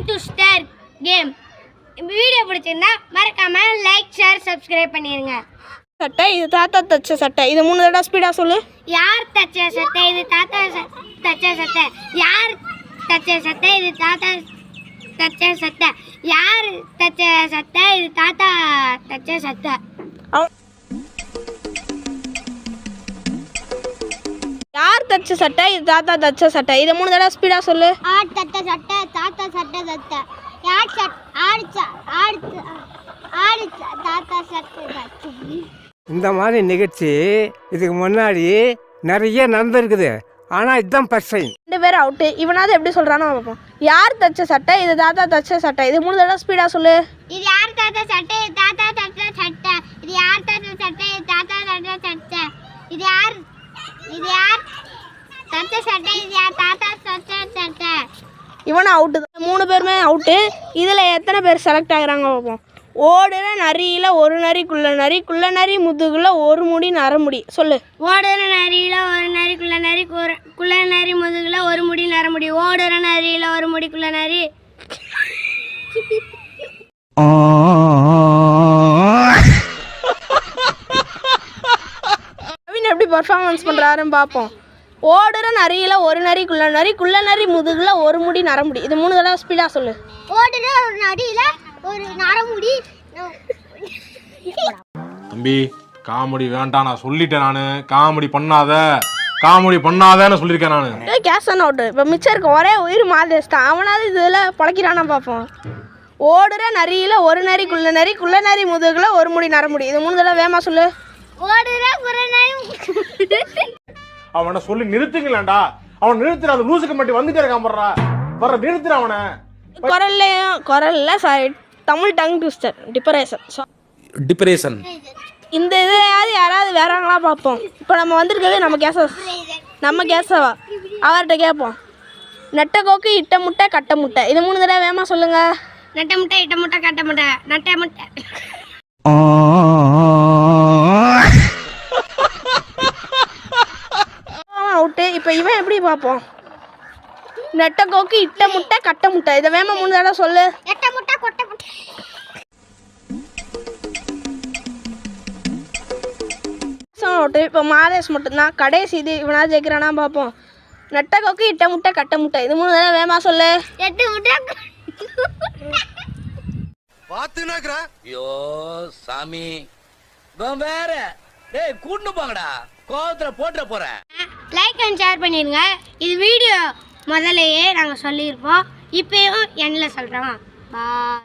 To star game. Video பிடிச்சிருந்தா மறக்காம like share subscribe பண்ணிருங்க. சட்டை இது தாத்தா தச்ச சட்டை. இது 3 தடவை ஸ்பீடா சொல்லு. யார் தச்ச சட்டை? இது தாத்தா தச்ச சட்டை. யார் தச்ச சட்டை? இது தாத்தா தச்ச சட்டை. யார் தச்ச சட்டை? இது தாத்தா தச்ச சட்டை. யார் தச்ச சட்டை? இது தாத்தா தச்ச சட்டை. இது 3 தடவை ஸ்பீடா சொல்லு. ஆர் தச்ச சட்டை. தாத்தா சட்டை சட்டை. யார் ஆடு தாத்தா சட்டை சட்டை. இந்த மாதிரி நிகழ்ச்சி இதுக்கு முன்னாடி நிறைய நடந்திருக்குது. ஆனால் இதுதான் ஃபர்ஸ்ட் டைம். 2 பேர் அவுட்டு. இவனாவது எப்படி சொல்கிறானோ பார்ப்போம். யார் தச்ச சட்டை? இது தாத்தா தச்ச சட்டை. இது 3 தடவை ஸ்பீடாக சொல்லு. இது யார் தாத்தா சட்டை? இது தாத்தா தச்ச சட்டை. இது யார் தச்ச சட்டை? இது தாத்தா தச்ச சட்டை. இது யார் தச்ச சட்டை? இது யார் தாத்தா தச்ச சட்டை. இவனும் அவுட்டு. 3 பேருமே அவுட்டு. இதில் எத்தனை பேர் செலக்ட் ஆகுறாங்க பார்ப்போம். ஓடுற நரியில் ஒரு நரி குள்ள நரி, குள்ள நரி முதுகுல ஒரு முடி நரமுடி. சொல்லு. ஓடுற நரியில் ஒரு நரி குள்ள நரி, குள்ள நரி முதுகுல ஒரு முடி நரமுடி. ஓடுற நரியில் ஒரு முடி குள்ள நரி. நவீன் எப்படி பர்ஃபார்மன்ஸ் பண்ணுறாருன்னு பார்ப்போம். ஓடுற நரியில் ஒரு நரி குள்ள நரி, குள்ள நரி முதுகுல ஒரு முடி நரமுடி. இது 3 தடவை ஸ்பீடாக சொல்லு. ஓடுற ஒரு நரியில் ஒரு நரமுடி. தம்பி காமெடி வேண்டாம், நான் சொல்லிட்டேன். நான் காமெடி பண்ணாதன்னு சொல்லியிருக்கேன். நான் கேஷ் ஆன் அவுட்டு. இப்போ மிச்சம் இருக்க ஒரே உயிர் மாதேஷ் தான். அவனாவது இதில் பழக்கிறானா பார்ப்போம். ஓடுற நரியில் ஒரு நரி குள்ள நரி, குள்ள நரி முதுகுல ஒரு முடி நரமுடி. இது 3 தடவை வேகமாக சொல்லு. ஓடுற ஒரு நரி. அவனை சொல்லி நிறுத்துங்களேன்டா. அவன் நிறுத்துற. அந்த லூசுக்கு மட்டும் வந்துட்டே இருக்கான். வர்ற நிறுத்துற அவனை. குரல்ல sorry, Tamil tongue twister depression. இந்த இதையாவது யாராவது வேறாங்களா பார்ப்போம். இப்போ நம்ம வந்திருக்கிறது நம்ம கேசவா. அவர்கிட்ட கேட்போம். நெட்டை கோக்கு இட்ட முட்டை கட்ட முட்டை. இது 3 தடவை வேகமாக சொல்லுங்க. நெட்டை முட்டை இட்ட முட்டை கட்ட முட்டை. நெட்டை முட்டை. அவுட்டு. இப்போ இவன் எப்படி பார்ப்போம். நெட்டை கோக்கு இட்ட முட்டை கட்ட முட்டை. இதை வேகமாக 3 தடவை சொல்லு. நெட்டை முட்டை கொட்ட முட்டை. அவுட்டு. இப்போ மாதேஷ் மட்டும்தான் கடைசி. இது இவனாவது ஜெயிக்கிறானா பார்ப்போம். நெட்டை கோக்கு இட்ட முட்டை கட்ட முட்டை. இது 3 தடவை வேகமாக சொல்லு. 8 முட்டை. ஐயோ சாமி வேற டேய் கூட்டு போங்கடா. கோவத்துல போட்டுற போறேன். லைக் அண்ட் ஷேர் பண்ணிடுங்க. இது வீடியோ முதல்லையே நாங்கள் சொல்லியிருப்போம். இப்பயும் எண்ணில் சொல்கிறோம். பாய்.